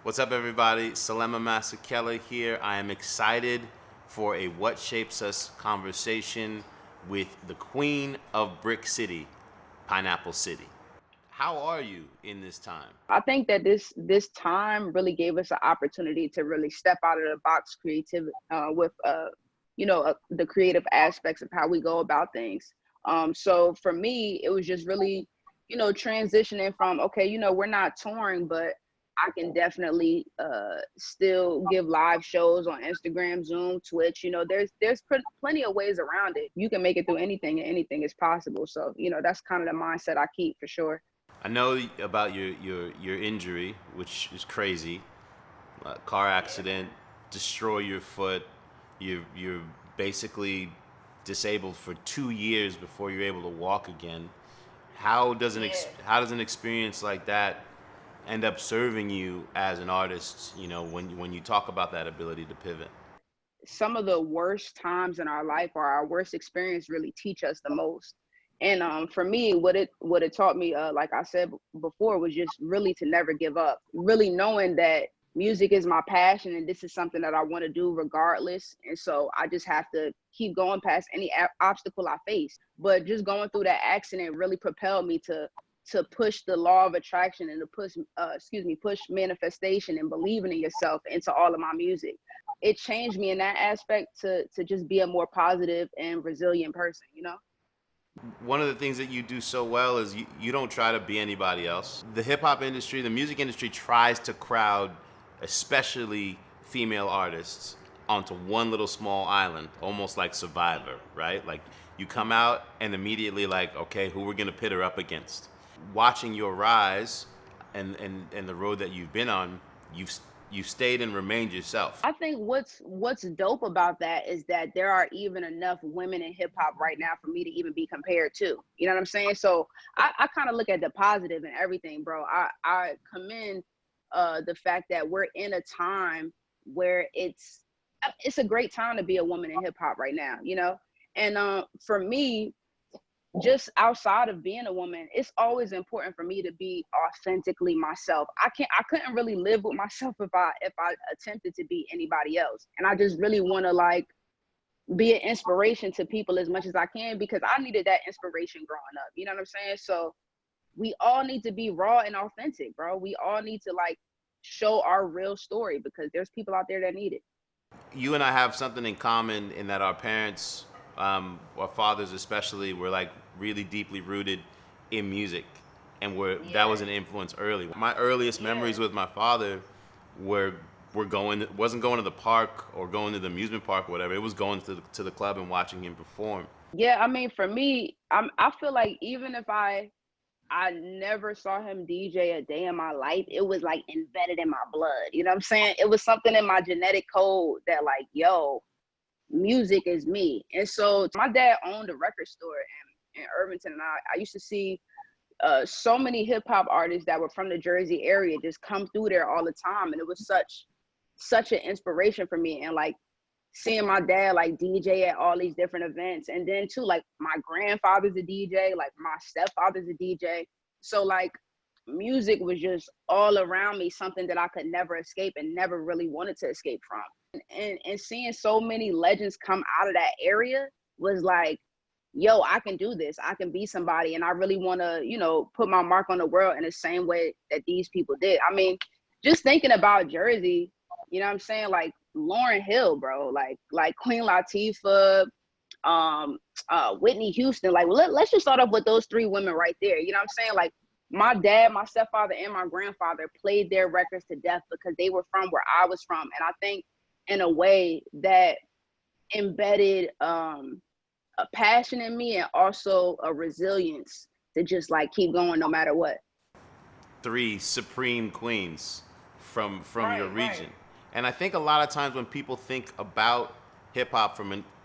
What's up, everybody? Selema Masekela here. I am excited for a What Shapes Us conversation with the queen of Brick City, Pineapple City. How are you in this time? I think that this time really gave us an opportunity to really step out of the box creative with the creative aspects of how we go about things. So for me, it was just really transitioning from, okay, we're not touring, but I can definitely still give live shows on Instagram, Zoom, Twitch. There's plenty of ways around it. You can make it through anything, and anything is possible. So that's kind of the mindset I keep for sure. I know about your injury, which is crazy. Car accident, destroy your foot. You're basically disabled for 2 years before you're able to walk again. How does an experience like that end up serving you as an artist? When you talk about that ability to pivot. Some of the worst times in our life or our worst experience really teach us the most. And for me, what it taught me, like I said before, was just really to never give up. Really knowing that music is my passion and this is something that I want to do regardless. And so I just have to keep going past any obstacle I face. But just going through that accident really propelled me to push the law of attraction and to push manifestation and believing in yourself into all of my music. It changed me in that aspect to just be a more positive and resilient person. One of the things that you do so well is you don't try to be anybody else. The hip hop industry, the music industry tries to crowd, especially female artists, onto one little small island, almost like Survivor, right? Like you come out and immediately like, okay, who we're gonna pit her up against? Watching your rise and the road that you've been on, you've stayed and remained yourself. I think what's dope about that is that there are even enough women in hip hop right now for me to even be compared to. You know what I'm saying? So I kind of look at the positive in everything, bro. I commend the fact that we're in a time where it's a great time to be a woman in hip hop right now. And for me, just outside of being a woman, it's always important for me to be authentically myself. I couldn't really live with myself if I attempted to be anybody else. And I just really want to like be an inspiration to people as much as I can, because I needed that inspiration growing up. You know what I'm saying? So we all need to be raw and authentic, bro. We all need to like show our real story, because there's people out there that need it. You and I have something in common in that our parents, our fathers especially, were like really deeply rooted in music, and that was an influence early. My earliest memories with my father were wasn't going to the park or going to the amusement park or whatever. It was going to the club and watching him perform. Yeah, I mean, for me, I feel like even if I never saw him DJ a day in my life, it was like embedded in my blood. You know what I'm saying? It was something in my genetic code that like, yo, music is me. And so my dad owned a record store in Irvington, and I used to see so many hip hop artists that were from the Jersey area just come through there all the time. And it was such an inspiration for me. And like seeing my dad like DJ at all these different events. And then too, like my grandfather's a DJ, like my stepfather's a DJ. So like music was just all around me, something that I could never escape and never really wanted to escape from. And seeing so many legends come out of that area was like, yo, I can do this. I can be somebody. And I really want to, put my mark on the world in the same way that these people did. I mean, just thinking about Jersey, you know what I'm saying? Like Lauryn Hill, bro, like Queen Latifah, Whitney Houston. Like, let's just start off with those three women right there. You know what I'm saying? Like my dad, my stepfather, and my grandfather played their records to death because they were from where I was from. And I think in a way that embedded a passion in me and also a resilience to just like keep going no matter what. Three supreme queens from your region. Right. And I think a lot of times when people think about hip hop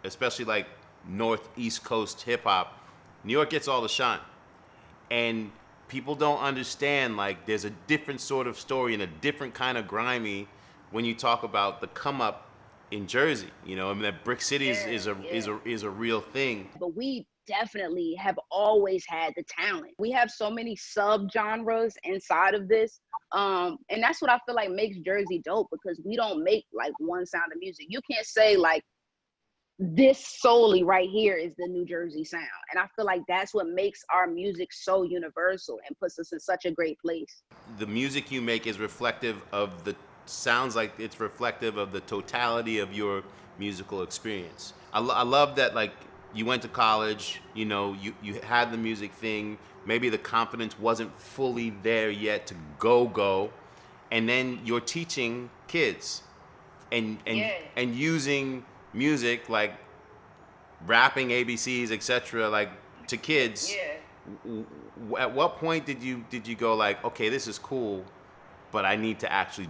especially like Northeast Coast hip hop, New York gets all the shine. And people don't understand like there's a different sort of story and a different kind of grimy when you talk about the come up in Jersey. I mean that Brick City is a real thing. But we definitely have always had the talent. We have so many sub genres inside of this. And that's what I feel like makes Jersey dope, because we don't make like one sound of music. You can't say like this solely right here is the New Jersey sound. And I feel like that's what makes our music so universal and puts us in such a great place. The music you make is reflective of the sounds like it's reflective of the totality of your musical experience. I love that, like, you went to college, you know, you had the music thing, maybe the confidence wasn't fully there yet to go, and then you're teaching kids and using music like rapping ABCs, etc., like to kids. At what point did you go like, okay, this is cool, but I need to actually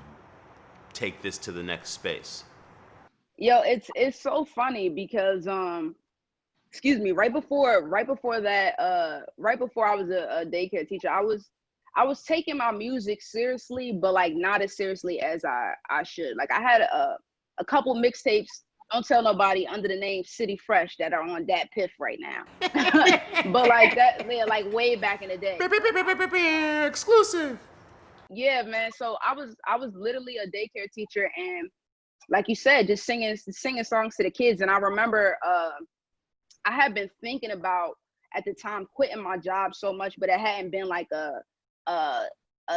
take this to the next space? Yo, it's so funny because excuse me, right before I was a daycare teacher, I was taking my music seriously, but like not as seriously as I should. Like I had a couple mixtapes, don't tell nobody, under the name City Fresh, that are on Dat Piff right now. But like that, yeah, like way back in the day. Exclusive. Yeah, man. So I was literally a daycare teacher, and like you said, just singing songs to the kids. And I remember I had been thinking about at the time quitting my job so much, but it hadn't been like a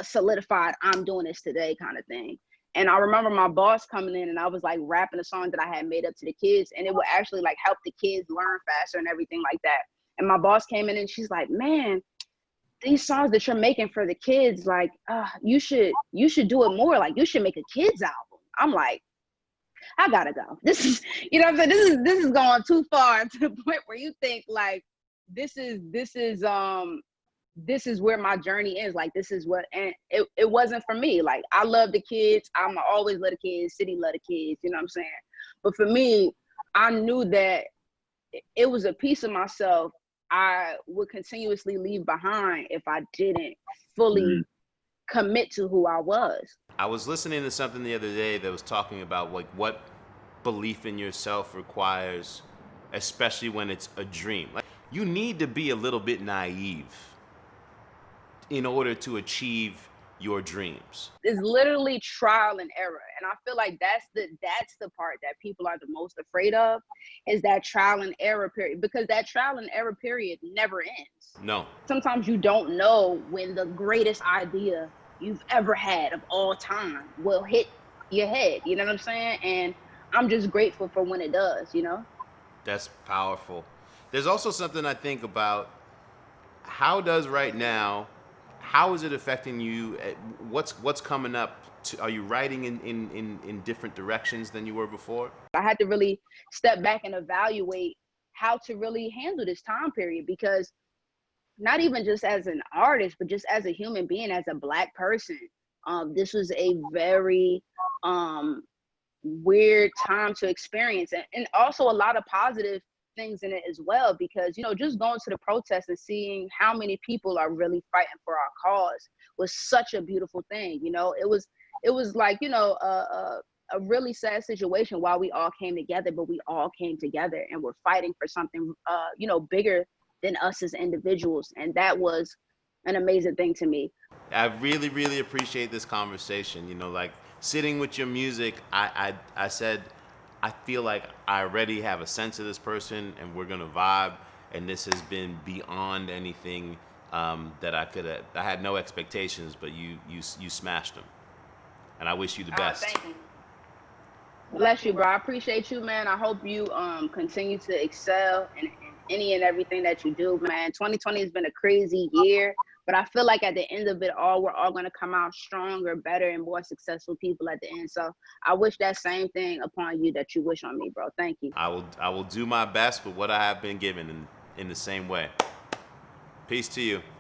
solidified I'm doing this today kind of thing. And I remember my boss coming in, and I was like rapping a song that I had made up to the kids, and it would actually like help the kids learn faster and everything like that. And my boss came in and she's like, man, these songs that you're making for the kids, like you should do it more. Like you should make a kids album. I'm like, I gotta go. This is, you know what I'm saying? This is going too far, to the point where you think like this is where my journey is. Like this is what, and it wasn't for me. Like I love the kids. I'm always love the kids. City love the kids. You know what I'm saying? But for me, I knew that it was a piece of myself I would continuously leave behind if I didn't fully commit to who I was. I was listening to something the other day that was talking about like what belief in yourself requires, especially when it's a dream. Like you need to be a little bit naive in order to achieve your dreams. It's literally trial and error. And I feel like that's the part that people are the most afraid of, is that trial and error period, because that trial and error period never ends. No. Sometimes you don't know when the greatest idea you've ever had of all time will hit your head. You know what I'm saying? And I'm just grateful for when it does, you know? That's powerful. There's also something I think about, how does right now, how is it affecting you? What's coming up? Are you writing in different directions than you were before? I had to really step back and evaluate how to really handle this time period, because not even just as an artist, but just as a human being, as a Black person, this was a very weird time to experience, and also a lot of positive things in it as well, because you know, just going to the protests and seeing how many people are really fighting for our cause was such a beautiful thing. You know, it was like, you know, a really sad situation while we all came together, but we all came together and we're fighting for something you know, bigger than us as individuals. And that was an amazing thing to me. I really, really appreciate this conversation. You know, like sitting with your music, I said, I feel like I already have a sense of this person and we're gonna vibe. And this has been beyond anything that I could have. I had no expectations, but you smashed them. And I wish you the best. Thank you. Bless you, bro. I appreciate you, man. I hope you continue to excel in any and everything that you do, man. 2020 has been a crazy year, but I feel like at the end of it all, we're all going to come out stronger, better, and more successful people at the end. So I wish that same thing upon you that you wish on me, bro. Thank you. I will do my best with what I have been given in the same way. Peace to you.